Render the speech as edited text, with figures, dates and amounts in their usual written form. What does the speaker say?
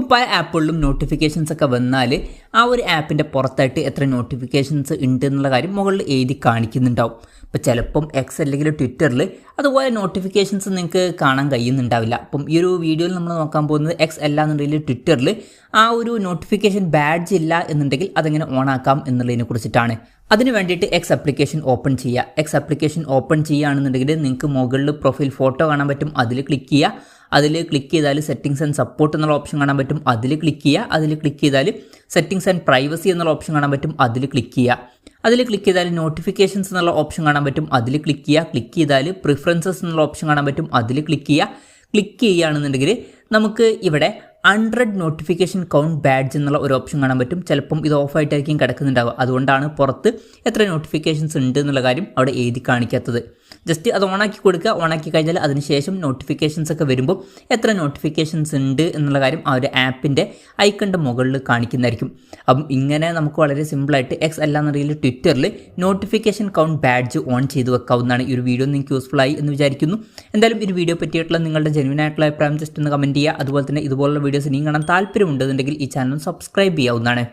ഇപ്പോൾ പല ആപ്പുകളിലും നോട്ടിഫിക്കേഷൻസ് ഒക്കെ വന്നാൽ ആ ഒരു ആപ്പിൻ്റെ പുറത്തായിട്ട് എത്ര നോട്ടിഫിക്കേഷൻസ് ഉണ്ട് എന്നുള്ള കാര്യം മുകളിൽ എഴുതി കാണിക്കുന്നുണ്ടാവും. ഇപ്പോൾ ചിലപ്പം എക്സ് അല്ലെങ്കിൽ ട്വിറ്ററിൽ അതുപോലെ നോട്ടിഫിക്കേഷൻസ് നിങ്ങൾക്ക് കാണാൻ കഴിയുന്നുണ്ടാവില്ല. അപ്പം ഈ ഒരു വീഡിയോയിൽ നമ്മൾ നോക്കാൻ പോകുന്നത് എക്സ് അല്ല എന്നുണ്ടെങ്കിൽ ട്വിറ്ററിൽ ആ ഒരു നോട്ടിഫിക്കേഷൻ ബാഡ്ജ് ഇല്ല എന്നുണ്ടെങ്കിൽ അതെങ്ങനെ ഓൺ ആക്കാം എന്നുള്ളതിനെ കുറിച്ചിട്ടാണ്. അതിന് വേണ്ടിയിട്ട് എക്സ് ആപ്ലിക്കേഷൻ ഓപ്പൺ ചെയ്യുക. എക്സ് ആപ്ലിക്കേഷൻ ഓപ്പൺ ചെയ്യുകയാണെന്നുണ്ടെങ്കിൽ നിങ്ങൾക്ക് മുകളിൽ പ്രൊഫൈൽ ഫോട്ടോ കാണാൻ പറ്റും, അതിൽ ക്ലിക്ക് ചെയ്യുക. അതിൽ ക്ലിക്ക് ചെയ്താൽ സെറ്റിംഗ്സ് ആൻഡ് സപ്പോർട്ട് എന്നുള്ള ഓപ്ഷൻ കാണാൻ പറ്റും, അതിൽ ക്ലിക്ക് ചെയ്യുക. അതിൽ ക്ലിക്ക് ചെയ്താൽ സെറ്റിംഗ്സ് ആൻഡ് പ്രൈവസി എന്നുള്ള ഓപ്ഷൻ കാണാൻ പറ്റും, അതിൽ ക്ലിക്ക് ചെയ്യുക. അതിൽ ക്ലിക്ക് ചെയ്താൽ നോട്ടിഫിക്കേഷൻസ് എന്നുള്ള ഓപ്ഷൻ കാണാൻ പറ്റും, അതിൽ ക്ലിക്ക് ചെയ്യുക. ക്ലിക്ക് ചെയ്താൽ പ്രിഫറൻസസ് എന്നുള്ള ഓപ്ഷൻ കാണാൻ പറ്റും, അതിൽ ക്ലിക്ക് ചെയ്യുക. ക്ലിക്ക് ചെയ്യുകയാണെന്നുണ്ടെങ്കിൽ നമുക്ക് ഇവിടെ 100 നോട്ടിഫിക്കേഷൻ കൗണ്ട് ബാഡ്ജ് എന്നുള്ള ഒരു ഓപ്ഷൻ കാണാൻ പറ്റും. ചിലപ്പം ഇത് ഓഫായിട്ടായിരിക്കും കിടക്കുന്നുണ്ടാവുക, അതുകൊണ്ടാണ് പുറത്ത് എത്ര നോട്ടിഫിക്കേഷൻസ് ഉണ്ട് എന്നുള്ള കാര്യം അവിടെ എഴുതി കാണിക്കാത്തത്. ജസ്റ്റ് അത് ഓണാക്കി കൊടുക്കുക. ഓണാക്കി കഴിഞ്ഞാൽ അതിനുശേഷം നോട്ടിഫിക്കേഷൻസ് ഒക്കെ വരുമ്പോൾ എത്ര നോട്ടിഫിക്കേഷൻസ് ഉണ്ട് എന്നുള്ള കാര്യം ആ ഒരു ആപ്പിൻ്റെ ഐക്കണിൻ്റെ മുകളിൽ കാണിക്കുന്നതായിരിക്കും. അപ്പം ഇങ്ങനെ നമുക്ക് വളരെ സിമ്പിളായിട്ട് എക്സ് അല്ലാന്നുണ്ടെങ്കിൽ ട്വിറ്ററിൽ നോട്ടിഫിക്കേഷൻ കൗണ്ട് ബാഡ്ജ് ഓൺ ചെയ്ത് വെക്കാവുന്നതാണ്. ഈ ഒരു വീഡിയോ നിങ്ങൾക്ക് യൂസ്ഫുൾ ആയി എന്ന് വിചാരിക്കുന്നു. എന്തായാലും ഈ ഒരു വീഡിയോ പറ്റിയിട്ടുള്ള നിങ്ങളുടെ ജെന്യുവൻ ആയിട്ടുള്ള അഭിപ്രായം ജസ്റ്റ് ഒന്ന് കമൻറ്റ് ചെയ്യുക. അതുപോലെ തന്നെ ഇതുപോലുള്ള വീഡിയോസ് ഇനിയും കാണാൻ താല്പര്യമുണ്ടെന്നുണ്ടെങ്കിൽ ഈ ചാനൽ സബ്സ്ക്രൈബ് ചെയ്യാവുന്നതാണ്.